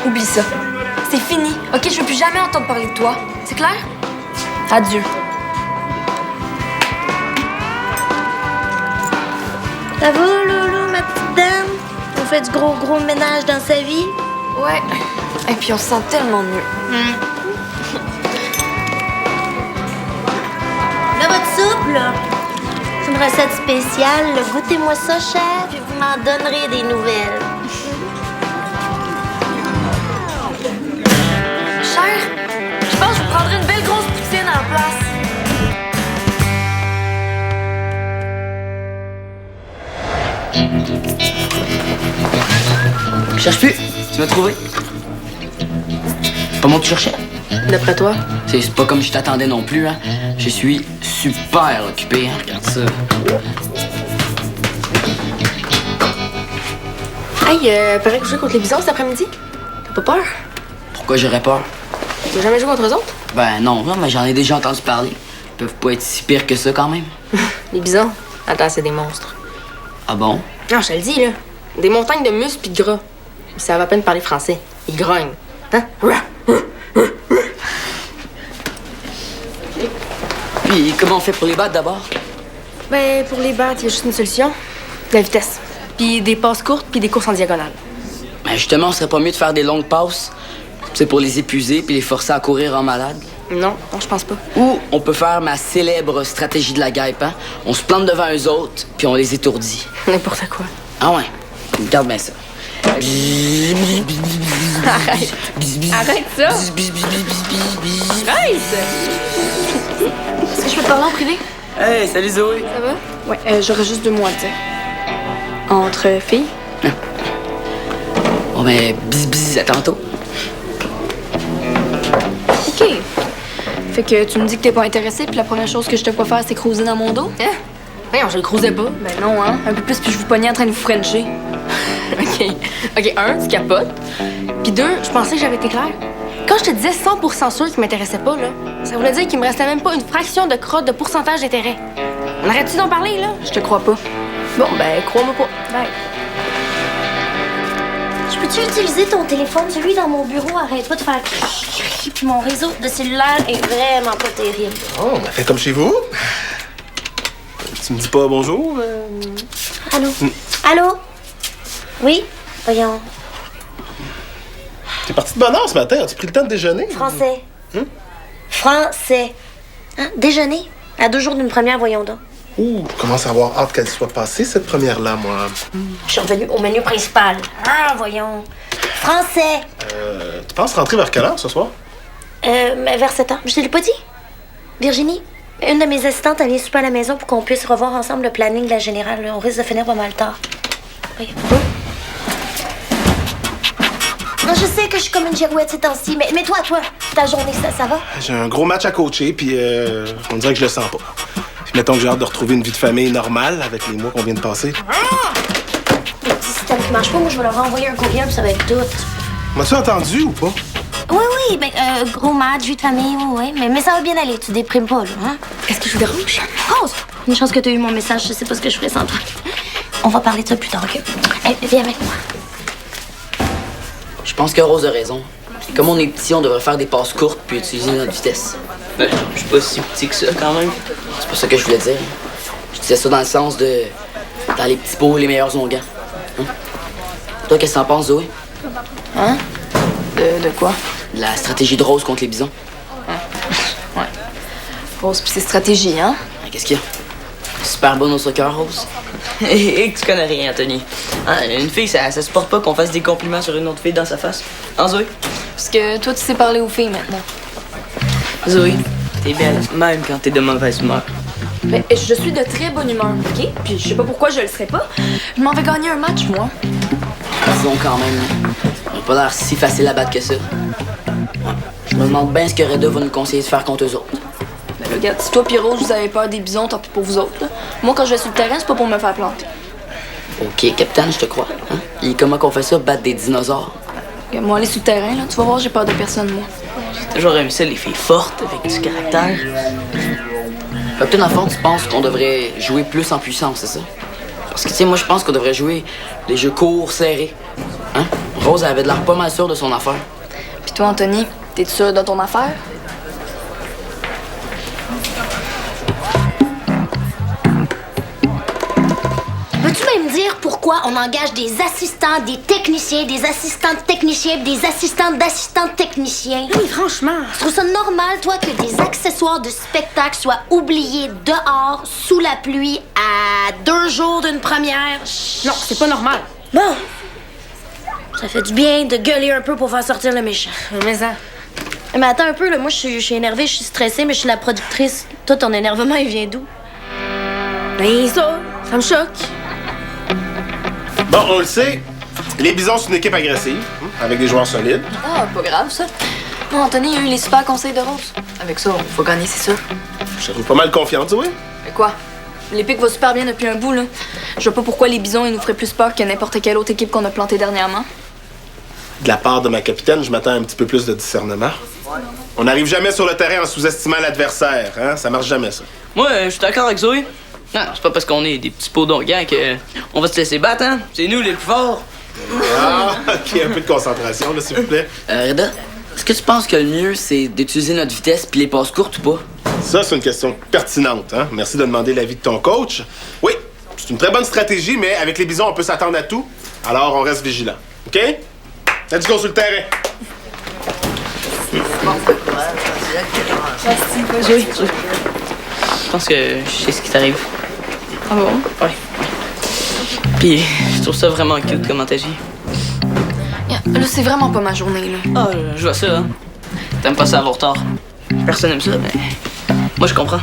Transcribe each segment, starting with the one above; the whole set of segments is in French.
Oublie ça. C'est fini, OK? Je veux plus jamais entendre parler de toi. C'est clair? Adieu. Ça va, Loulou, ma petite dame? On fait du gros ménage dans sa vie? Ouais. Et puis on se sent tellement mieux. Là, votre soupe, là, c'est une recette spéciale. Goûtez-moi ça, chef, et vous m'en donnerez des nouvelles. Cher, je pense que je vous prendrai une belle grosse poutine à la place. Je cherche plus. Tu m'as trouvé. Pas moi que tu cherchais. D'après toi? C'est pas comme je t'attendais non plus, hein. Je suis super occupé, hein. Regarde ça. Hey, paraît que je joue contre les bisons cet après-midi. T'as pas peur? Pourquoi j'aurais peur? T'as jamais joué contre eux autres? Ben non, mais j'en ai déjà entendu parler. Ils peuvent pas être si pires que ça quand même. Les bisons? Attends, c'est des monstres. Ah bon? Non, je te le dis, là. Des montagnes de muscles pis de gras. Ils savent à peine parler français. Ils grognent. Hein? Puis comment on fait pour les battre d'abord? Ben, pour les battre, il y a juste une solution. La vitesse. Puis des passes courtes, puis des courses en diagonale. Ben justement, on serait pas mieux de faire des longues passes? C'est pour les épuiser puis les forcer à courir en malade. Non, je pense pas. Ou on peut faire ma célèbre stratégie de la guêpe, hein? On se plante devant eux autres, puis on les étourdit. N'importe quoi. Ah ouais? Regarde bien ça. Arrête. Arrête ça. Arrête. Est-ce que je peux te parler en privé? Hey, salut Zoé! Ça va? Ouais, j'aurais juste 2 mots à te dire. Entre filles? Bon ben, bis, à tantôt. OK. Fait que tu me dis que t'es pas intéressé, puis la première chose que je te peux faire, c'est cruiser dans mon dos? Hein? Voyons, je le cruisais pas. Ben non, hein? Un peu plus, puis je vous pognais en train de vous frencher. OK, 1, tu capotes. Puis 2, je pensais que j'avais été claire. Quand je te disais 100% sûr qu'il m'intéressait pas, là, ça voulait dire qu'il me restait même pas une fraction de crotte de pourcentage d'intérêt. On arrête-tu d'en parler, là? Je te crois pas. Bon, ben, crois-moi pas. Bye. Je peux-tu utiliser ton téléphone? Celui dans mon bureau, arrête pas de faire cric. Puis mon réseau de cellulaire est vraiment pas terrible. Oh, on a fait comme chez vous. Tu me dis pas bonjour? Allô? Allô? Oui? Voyons. T'es parti de bonne heure ce matin. As-tu pris le temps de déjeuner? Français. Français. Hein? Déjeuner? À 2 jours d'une première, voyons donc. Ouh, je commence à avoir hâte qu'elle soit passée, cette première-là, moi. Je suis revenue au menu principal. Ah, voyons. Français. Tu penses rentrer vers quelle heure ce soir? Mais vers 7 heures. Je te l'ai pas dit? Virginie, une de mes assistantes, elle vient souper à la maison pour qu'on puisse revoir ensemble le planning de la générale. On risque de finir pas mal tard. Oui. Non, je sais que je suis comme une girouette ces temps-ci, mais toi, ta journée, ça va? J'ai un gros match à coacher, puis on dirait que je le sens pas. Puis mettons que j'ai hâte de retrouver une vie de famille normale avec les mois qu'on vient de passer. Le petit système qui marche pas, moi, je vais leur envoyer un courriel, puis ça va être tout. M'as-tu entendu ou pas? Oui, ben, gros match, vie de famille, oui, mais ça va bien aller, tu déprimes pas, là, hein? Est-ce que je vous dérange? Rose! Une chance que t'as eu mon message, je sais pas ce que je ferais sans toi. On va parler de ça plus tard, OK? Hey, viens avec moi. Je pense que Rose a raison. Comme on est petit, on devrait faire des passes courtes puis utiliser notre vitesse. Ben, je suis pas si petit que ça, quand même. C'est pas ça que je voulais dire. Je disais ça dans le sens de... Dans les petits pots, les meilleurs onguents. Hein? Toi, qu'est-ce que t'en penses, Zoé? Hein? De quoi? De la stratégie de Rose contre les bisons. Ouais. Rose pis ses stratégies, hein? Qu'est-ce qu'il y a? Super bonne au soccer, Rose. Et que tu connais rien, Anthony. Hein, une fille, ça se porte pas qu'on fasse des compliments sur une autre fille dans sa face. Hein, Zoé? Parce que toi, tu sais parler aux filles maintenant. Zoé, t'es belle, même quand t'es de mauvaise humeur. Ben, je suis de très bonne humeur, OK? Puis je sais pas pourquoi je le serais pas. Je m'en vais gagner un match, moi. Disons quand même, on n'a pas l'air si facile à battre que ça. Ouais. Je me demande bien ce que Reda va nous conseiller de faire contre eux autres. Ben, regarde, si toi pis Rose, vous avez peur des bisons, tant pis pour vous autres. Là. Moi, quand je vais sur le terrain, c'est pas pour me faire planter. OK, capitaine, je te crois. Hein? Et comment qu'on fait ça, battre des dinosaures? Okay, moi, aller sur le terrain, là, tu vas voir, j'ai peur de personne, moi. J'ai toujours aimé ça, les filles fortes, avec du caractère. Peut-être, dans le fond, tu penses qu'on devrait jouer plus en puissance, c'est ça? Parce que, tu sais, moi, je pense qu'on devrait jouer des jeux courts, serrés. Hein? Rose elle avait de l'air pas mal sûre de son affaire. Puis toi, Anthony, t'es sûr de ton affaire? Peux-tu même dire pourquoi on engage des assistants, des techniciens, des assistantes techniciens, des assistantes d'assistants techniciens? Oui, franchement. Tu trouves ça normal, toi, que des accessoires de spectacle soient oubliés dehors, sous la pluie, à 2 jours d'une première? Non, c'est pas normal. Bon. Ça fait du bien de gueuler un peu pour faire sortir le méchant. Mais ça. Mais attends un peu, là. Moi, je suis énervée, je suis stressée, mais je suis la productrice. Toi, ton énervement, il vient d'où? Ben ça me choque. Bon, on le sait, les Bisons, c'est une équipe agressive, avec des joueurs solides. Ah, pas grave, ça. Non, Anthony a eu les super conseils de Rose. Avec ça, il faut gagner, c'est sûr. Je te trouve pas mal confiante, oui. Mais quoi? L'Épique va super bien depuis un bout, là. Je vois pas pourquoi les Bisons, ils nous feraient plus peur que n'importe quelle autre équipe qu'on a plantée dernièrement. De la part de ma capitaine, je m'attends à un petit peu plus de discernement. On n'arrive jamais sur le terrain en sous-estimant l'adversaire, hein? Ça marche jamais, ça. Moi, je suis d'accord avec Zoé. Non, c'est pas parce qu'on est des petits pots d'organs que on va se laisser battre, hein? C'est nous les plus forts. Ah, OK, un peu de concentration, là, s'il vous plaît. Reda, est-ce que tu penses que le mieux, c'est d'utiliser notre vitesse puis les passes courtes ou pas? Ça, c'est une question pertinente, hein? Merci de demander l'avis de ton coach. Oui, c'est une très bonne stratégie, mais avec les Bisons, on peut s'attendre à tout. Alors, on reste vigilant. OK? Let's go sur le terrain. Zoé, je pense que je sais ce qui t'arrive. Ah bon? Ouais. Puis, je trouve ça vraiment cute comment t'agis. Là, c'est vraiment pas ma journée, là. Ah, je vois ça, hein. T'aimes pas ça avoir tort. Personne aime ça, mais moi, je comprends.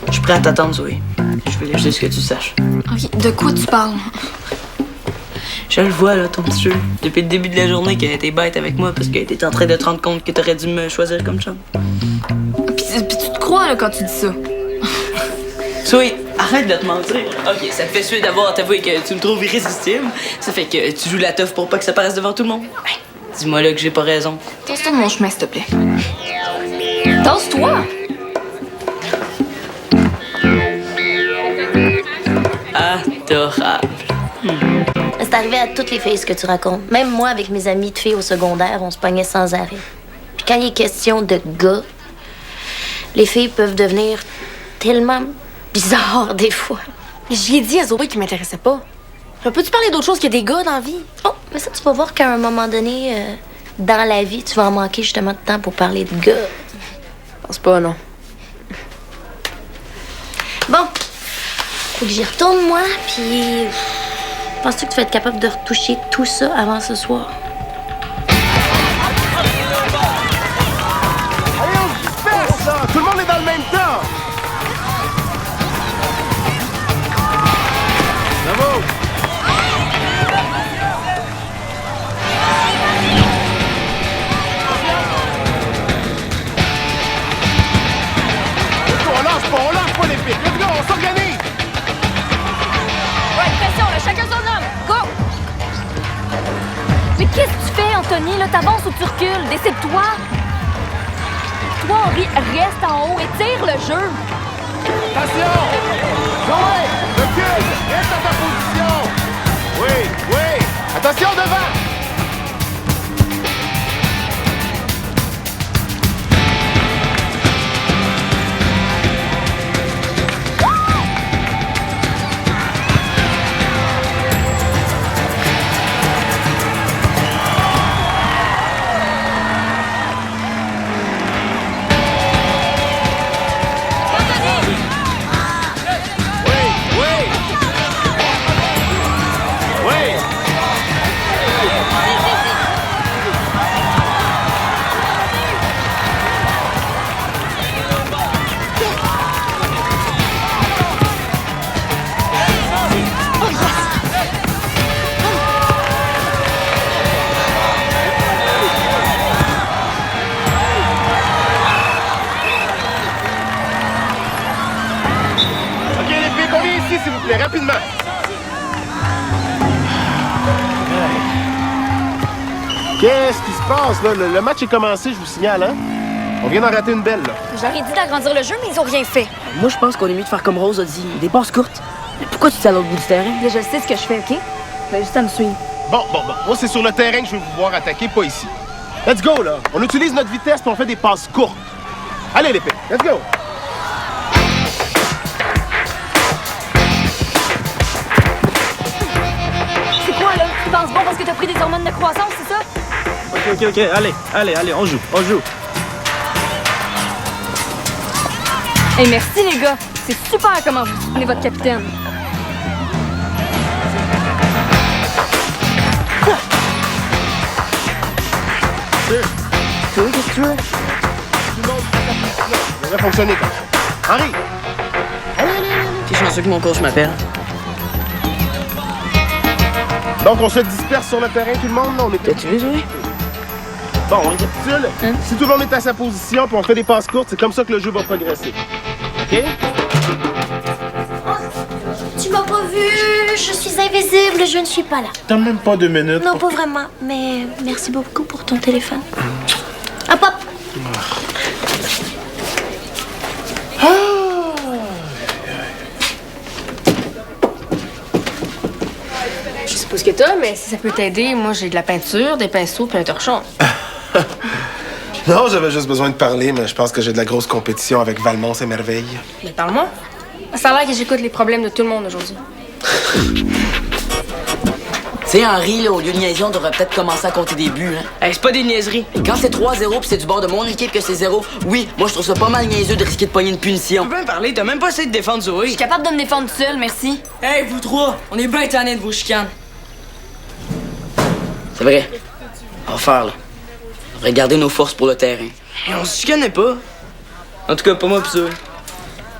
Je suis prêt à t'attendre, Zoé. Je veux juste que tu saches. OK, de quoi tu parles? Je le vois, là, ton petit jeu. Depuis le début de la journée qu'elle était bête avec moi parce qu'elle était en train de te rendre compte que t'aurais dû me choisir comme chum. Puis tu te crois, là, quand tu dis ça. Zoé, arrête de te mentir. OK, ça te fait suer d'avoir t'avouer que tu me trouves irrésistible. Ça fait que tu joues la teuf pour pas que ça paraisse devant tout le monde. Hey, dis-moi là que j'ai pas raison. Tasse-toi de mon chemin, s'il te plaît. Tasse-toi! Adorable. C'est arrivé à toutes les filles ce que tu racontes. Même moi, avec mes amis de filles au secondaire, on se pognait sans arrêt. Puis quand il est question de gars, les filles peuvent devenir tellement bizarres des fois. J'y ai dit à Zoé qu'il m'intéressait pas. Peux-tu parler d'autre chose que des gars dans la vie? Oh, mais ça, tu vas voir qu'à un moment donné, dans la vie, tu vas en manquer justement de temps pour parler de gars. Je pense pas, non. Bon, faut que j'y retourne, moi, puis... Penses-tu que tu vas être capable de retoucher tout ça avant ce soir? Allez, on se disperse, là! Tout le monde est dans le même temps! Bravo! On lâche pas l'Épique! Let's go, on s'organise! Ouais, pression, là, chacun son homme! Go! Mais qu'est-ce que tu fais, Anthony? Là, t'avances ou tu recules? Décide-toi! Toi, Henri, reste en haut et tire le jeu! Attention! Zoé! Recule! Reste à ta position! Oui, oui! Attention devant! S'il vous plaît, rapidement. Qu'est-ce qui se passe, là? Le match est commencé, je vous signale, hein? On vient d'en rater une belle, là. J'aurais dit d'agrandir le jeu, mais ils ont rien fait. Moi, je pense qu'on est mieux de faire comme Rose a dit, des passes courtes. Mais pourquoi tu t'es à l'autre bout du terrain? Là, je sais ce que je fais, OK? Ben, juste à me suivre. Bon. Moi, c'est sur le terrain que je veux vous voir attaquer, pas ici. Let's go, là. On utilise notre vitesse puis on fait des passes courtes. Allez, l'épée. Let's go. C'est quoi, là? Tu penses bon parce que t'as pris des hormones de croissance, c'est ça? Ok. Allez, on joue. Hey, merci, les gars. C'est super comment vous soutenez votre capitaine. Qu'est-ce que tu veux? Ça devrait fonctionner comme ça. Henri! T'es chanceux que mon coach m'appelle. Donc, on se disperse sur le terrain, tout le monde, là, on est... T'as-tu vu, Zoé? Bon, on récapitule. Si tout le monde est à sa position puis on fait des passes courtes, c'est comme ça que le jeu va progresser. OK? Tu m'as pas vu, je suis invisible, je ne suis pas là. T'as même pas 2 minutes. Non, pas vraiment, mais merci beaucoup pour ton téléphone. Hop, hop. Je sais pas ce que t'as, mais si ça peut t'aider, moi j'ai de la peinture, des pinceaux puis un torchon. Non, j'avais juste besoin de parler, mais je pense que j'ai de la grosse compétition avec Valmont et Merveille. Mais parle-moi. Ça a l'air que j'écoute les problèmes de tout le monde aujourd'hui. Tu sais, Henri, là, au lieu de niaiser, on devrait peut-être commencer à compter des buts, hein. Hey, c'est pas des niaiseries. Et quand c'est 3-0 puis c'est du bord de mon équipe que c'est 0, oui, moi je trouve ça pas mal niaiseux de risquer de pogner une punition. Tu peux même parler, t'as même pas essayé de défendre Je Zoé. suis capable de me défendre seule, merci. Hey, vous trois, on est bien tannés de vos chicanes. C'est vrai. On va faire, là. On devrait garder nos forces pour le terrain. Hey, on se chicanait pas. En tout cas, pas moi pis Zoé.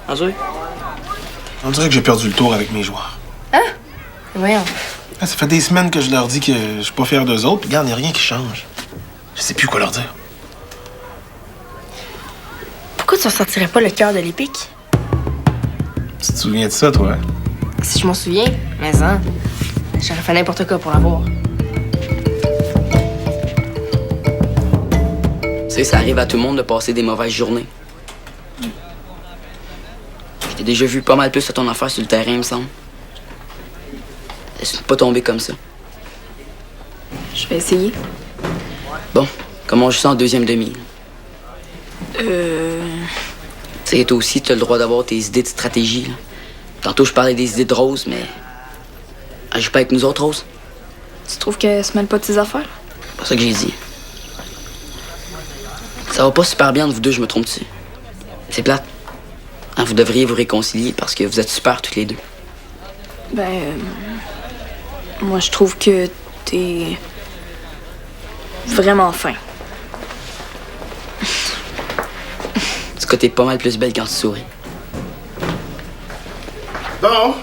Hein, Zoé? On dirait que j'ai perdu le tour avec mes joueurs. Voyons. Ça fait des semaines que je leur dis que je suis pas fier d'eux autres, puis regarde, il n'y a rien qui change. Je sais plus quoi leur dire. Pourquoi tu ressortirais pas le cœur de l'épique? Tu te souviens de ça, toi? Si je m'en souviens, mais hein, j'aurais fait n'importe quoi pour l'avoir. Tu sais, ça arrive à tout le monde de passer des mauvaises journées. Je t'ai déjà vu pas mal plus à ton affaire sur le terrain, il me semble. Laisse-nous pas tomber comme ça. Je vais essayer. Bon, comment on joue ça en deuxième demi? Tu sais, toi aussi, tu as le droit d'avoir tes idées de stratégie, là. Tantôt, je parlais des idées de Rose, mais... Elle joue pas avec nous autres, Rose? Tu trouves qu'elle se mêle pas de ses affaires? C'est pas ça que j'ai dit. Ça va pas super bien entre vous deux, je me trompe-tu? C'est plate. Hein, vous devriez vous réconcilier parce que vous êtes super toutes les deux. Moi, je trouve que t'es vraiment fin. En tout cas, t'es pas mal plus belle quand tu souris. Bon.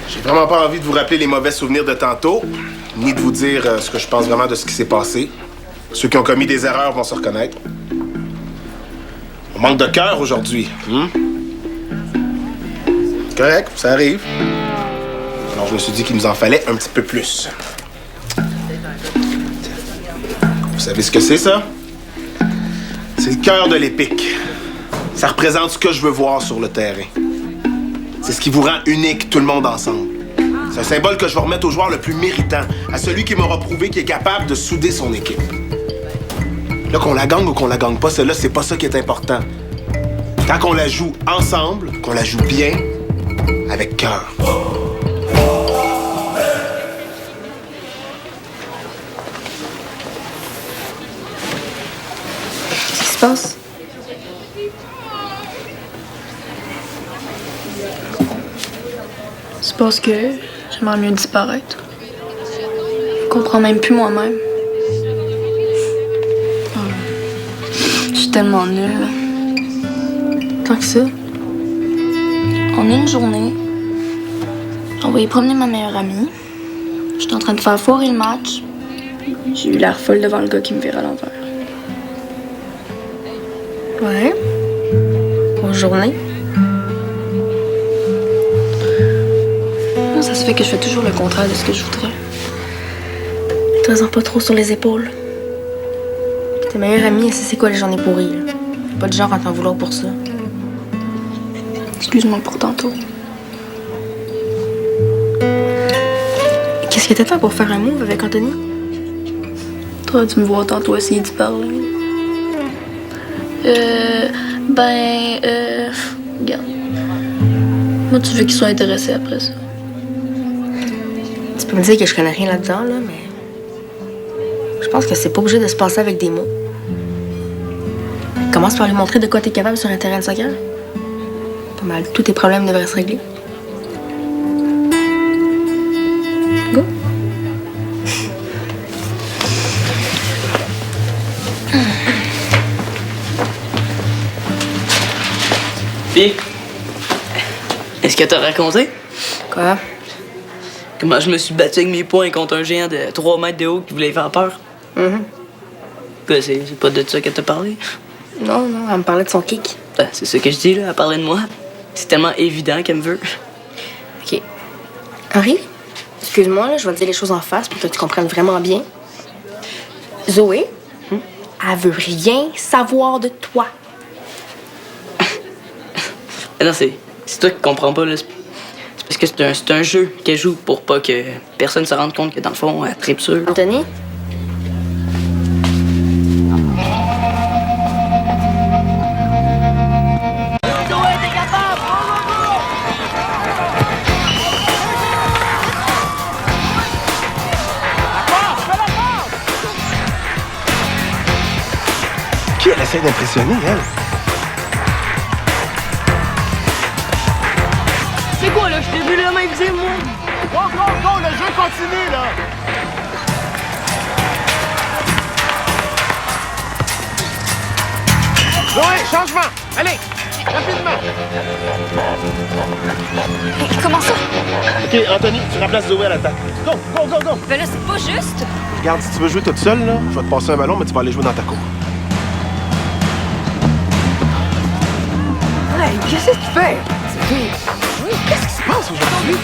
J'ai vraiment pas envie de vous rappeler les mauvais souvenirs de tantôt, ni de vous dire ce que je pense vraiment de ce qui s'est passé. Ceux qui ont commis des erreurs vont se reconnaître. On manque de cœur aujourd'hui. Correct, ça arrive. Alors je me suis dit qu'il nous en fallait un petit peu plus. Vous savez ce que c'est, ça? C'est le cœur de l'épique. Ça représente ce que je veux voir sur le terrain. C'est ce qui vous rend unique, tout le monde ensemble. C'est un symbole que je vais remettre au joueur le plus méritant, à celui qui m'aura prouvé qu'il est capable de souder son équipe. Là, qu'on la gagne ou qu'on la gagne pas, celle-là, c'est pas ça qui est important. Quand on la joue ensemble, qu'on la joue bien, avec cœur. Qu'est-ce qui se passe? C'est parce que j'aimerais mieux disparaître. Je comprends même plus moi-même. Je suis tellement nulle. Tant que ça. En une journée, j'ai envoyé promener ma meilleure amie. J'étais en train de faire foirer le match. J'ai eu l'air folle devant le gars qui me vire à l'envers. Ouais. Bonne journée. Non, ça se fait que je fais toujours le contraire de ce que je voudrais. Mets-toi-en pas trop sur les épaules. Ta meilleure amie, elle sait c'est quoi les journées pourries. Là. Pas de genre à t'en vouloir pour ça. Excuse-moi pour tantôt. Qu'est-ce Qu'est-ce que t'as fait pour faire un move avec Anthony? Toi, tu me vois tantôt essayer d'y parler. Regarde. Moi, tu veux qu'il soit intéressé après ça. Tu peux me dire que je connais rien là-dedans, là, mais... Je pense que c'est pas obligé de se passer avec des mots. Commence par lui montrer de quoi t'es capable sur un terrain de soccer. Pas mal, tous tes problèmes devraient se régler. Go! Puis, est-ce que t'as raconté Quoi? comment je me suis battu avec mes poings contre un géant de 3 mètres de haut qui voulait faire peur? Quoi, c'est pas de ça qu'elle t'a parlé? Non, elle me parlait de son kick. Ben, c'est ça que je dis, là, elle parlait de moi. C'est tellement évident qu'elle me veut. OK. Henri, excuse-moi, là, je vais te dire les choses en face pour que tu comprennes vraiment bien. Zoé, elle veut rien savoir de toi. Non, c'est toi qui comprends pas, là. C'est parce que c'est un jeu qu'elle joue pour pas que personne se rende compte que, dans le fond, elle tripe sur. Anthony? Qui elle essaie d'impressionner, elle? C'est quoi, là? Je t'ai vu la main visible, moi! Go! Le jeu continue, là! Zoé, changement! Allez! Rapidement! Comment ça? OK, Anthony, tu remplaces Zoé à l'attaque. Go! Ben là, c'est pas juste. Regarde, si tu veux jouer toute seule, là, je vais te passer un ballon, mais tu vas aller jouer dans ta cour. Hey, qu'est-ce que tu fais? Qu'est-ce qui se passe aujourd'hui?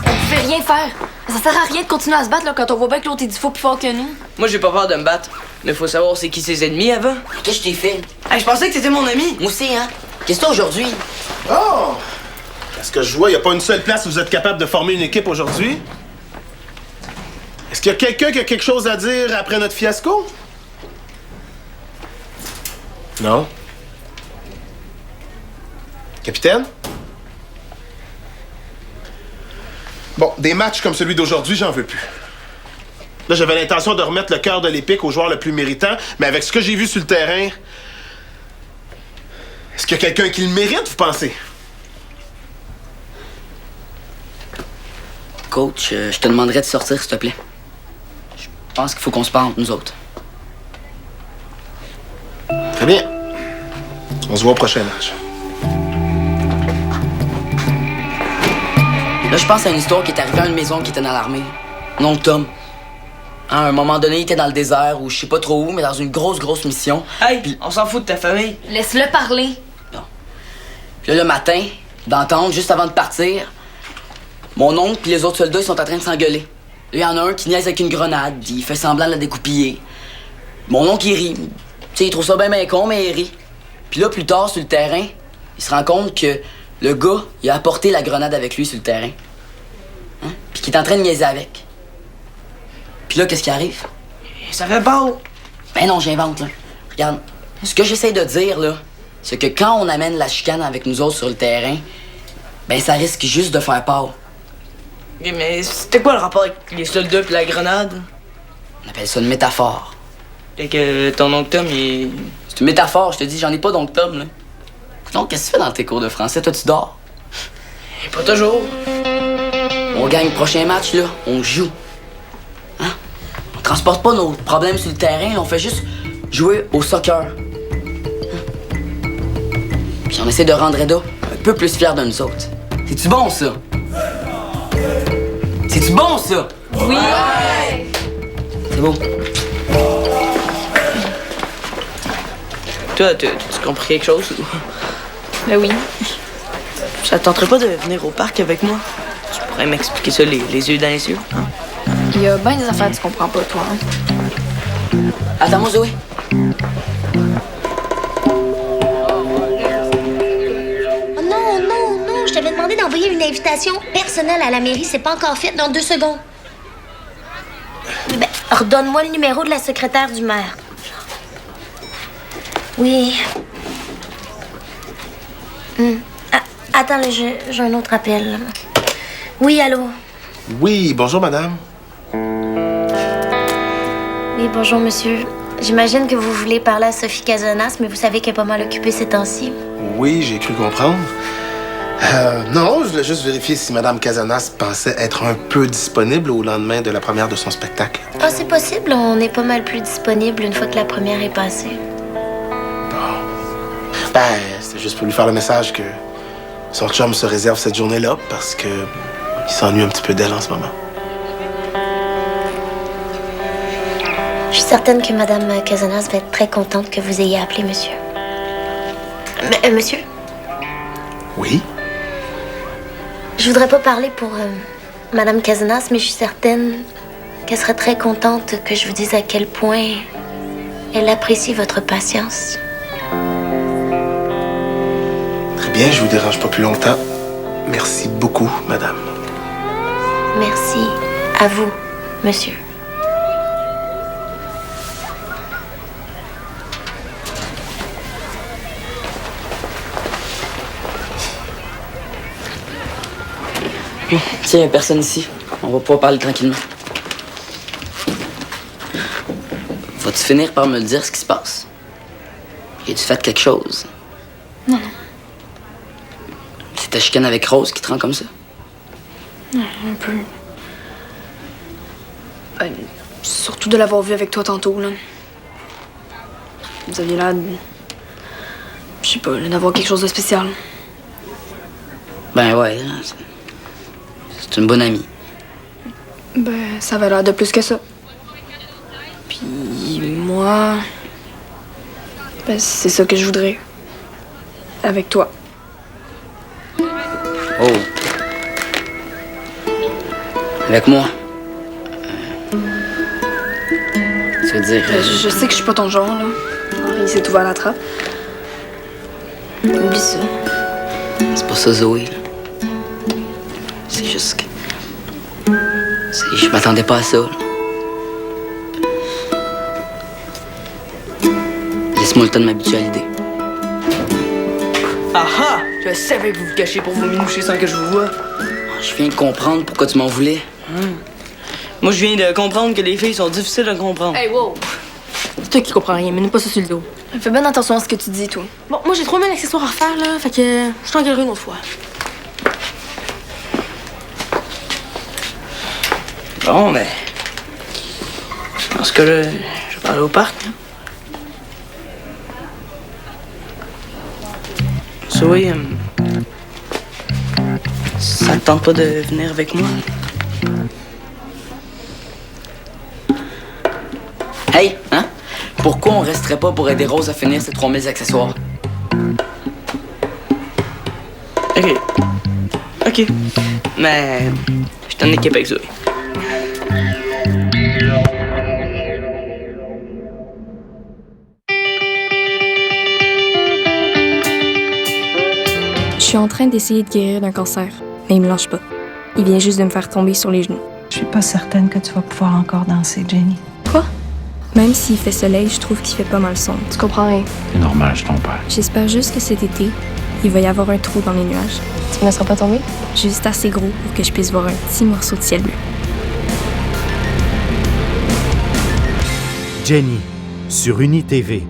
On fait rien faire. Ça sert à rien de continuer à se battre là, quand on voit bien que l'autre est 10 fois plus fort que nous. Moi, j'ai pas peur de me battre. Mais faut savoir c'est qui ses ennemis avant. Qu'est-ce que je t'ai fait? Hey, je pensais que t'étais mon ami! Moi aussi, hein? Qu'est-ce que t'as aujourd'hui? Oh! Est-ce que je vois, il n'y a pas une seule place où vous êtes capable de former une équipe aujourd'hui? Est-ce qu'il y a quelqu'un qui a quelque chose à dire après notre fiasco? Non? Capitaine? Bon, des matchs comme celui d'aujourd'hui, j'en veux plus. Là, j'avais l'intention de remettre le cœur de l'Épique au joueur le plus méritant, mais avec ce que j'ai vu sur le terrain, est-ce qu'il y a quelqu'un qui le mérite, vous pensez? Coach, je te demanderais de sortir, s'il te plaît. Je pense qu'il faut qu'on se parle entre nous autres. Très bien. On se voit au prochain match. Là, je pense à une histoire qui est arrivée à une maison qui était dans l'armée. Non, Tom. Hein, à un moment donné, il était dans le désert, ou je sais pas trop où, mais dans une grosse mission. Hey, Puis- on s'en fout de ta famille. Laisse-le parler. Puis là, le matin, d'entendre, juste avant de partir, mon oncle et les autres soldats, ils sont en train de s'engueuler. Là, il y en a un qui niaise avec une grenade, il fait semblant de la découpiller. Mon oncle, il rit. Tu sais, il trouve ça bien con, mais il rit. Puis là, plus tard, sur le terrain, il se rend compte que le gars, il a apporté la grenade avec lui sur le terrain. Hein? Puis qu'il est en train de niaiser avec. Puis là, qu'est-ce qui arrive? Ça fait peur. Ben non, j'invente, là. Regarde, ce que j'essaie de dire, là, c'est que quand on amène la chicane avec nous autres sur le terrain, ben ça risque juste de faire peur. Ok, mais c'était quoi le rapport avec les soldats et la grenade? On appelle ça une métaphore. Fait que ton oncle Tom, il... C'est une métaphore, je te dis, j'en ai pas donc Tom, là. Donc, qu'est-ce que tu fais dans tes cours de français? Toi, tu dors. Pas toujours. On gagne le prochain match, là, on joue. Hein? On transporte pas nos problèmes sur le terrain, là, on fait juste jouer au soccer. Hein? Puis on essaie de rendre Reda un peu plus fier de nous autres. C'est-tu bon, ça? C'est-tu bon, ça? Oui. C'est beau. Toi, tu compris quelque chose? Ben oui. Ça te tenterait pas de venir au parc avec moi? Tu pourrais m'expliquer ça les yeux dans les yeux, hein? Il y a bien des affaires que tu comprends pas, toi. Hein? Attends-moi, Zoé. Oh non, je t'avais demandé d'envoyer envoyer une invitation personnelle à la mairie. C'est pas encore fait dans 2 secondes. Ben, redonne-moi le numéro de la secrétaire du maire. Oui. Attends, là, j'ai un autre appel. Oui, allô? Oui, bonjour, madame. Oui, bonjour, monsieur. J'imagine que vous voulez parler à Sophie Casanas, mais vous savez qu'elle est pas mal occupée ces temps-ci. Oui, j'ai cru comprendre. Non, je voulais juste vérifier si madame Casanas pensait être un peu disponible au lendemain de la première de son spectacle. Ah, c'est possible. On est pas mal plus disponible une fois que la première est passée. Ben, c'était juste pour lui faire le message que son chum se réserve cette journée-là parce que il s'ennuie un petit peu d'elle en ce moment. Je suis certaine que madame Casanas va être très contente que vous ayez appelé, monsieur. Monsieur? Oui? Je voudrais pas parler pour madame Casanas, mais je suis certaine qu'elle serait très contente que je vous dise à quel point elle apprécie votre patience. Très bien, je vous dérange pas plus longtemps. Merci beaucoup, madame. Merci à vous, monsieur. Tiens, y a personne ici. On va pouvoir parler tranquillement. Vas-tu finir par me le dire ce qui se passe? As-tu fait quelque chose? Non. C'est ta chicane avec Rose qui te rend comme ça? Un peu. Surtout de l'avoir vu avec toi tantôt, là. Vous aviez l'air de... Je sais pas, d'avoir quelque chose de spécial. Ben ouais, c'est une bonne amie. Ben, ça avait l'air de plus que ça. Puis moi... Ben, c'est ça que je voudrais. Avec toi. Oh. Avec moi? Tu veux dire... Je sais que je suis pas ton genre, là. Henri s'est ouvert la trappe. Oublie ça. C'est pas ça, Zoé. Là. C'est juste que... Je m'attendais pas à ça. Là. Laisse-moi le temps de m'habituer à l'idée. Ah ah! Je savais que vous vous cachez pour vous minoucher sans que je vous vois. Je viens de comprendre pourquoi tu m'en voulais. Moi, je viens de comprendre que les filles sont difficiles à comprendre. Hey, wow! C'est toi qui comprends rien, mais nous pas ça sur le dos. Fais bien attention à ce que tu dis, toi. Bon, moi j'ai 3000 accessoires à refaire, là, fait que je t'engueulerai une autre fois. Bon, ben... Dans ce cas-là, je vais parler au parc. Là. Zoé, ça te tente pas de venir avec moi? Hey, hein? Pourquoi on resterait pas pour aider Rose à finir ses 3000 accessoires? OK. Mais... je t'en équipe avec Zoé. Je suis en train d'essayer de guérir d'un cancer, mais il me lâche pas. Il vient juste de me faire tomber sur les genoux. Je suis pas certaine que tu vas pouvoir encore danser, Jenny. Quoi? Même s'il fait soleil, je trouve qu'il fait pas mal sombre. Tu comprends rien. C'est normal, je t'en perds. J'espère juste que cet été, il va y avoir un trou dans les nuages. Tu me laisseras pas tomber? Juste assez gros pour que je puisse voir un petit morceau de ciel bleu. Jenny, sur UniTV.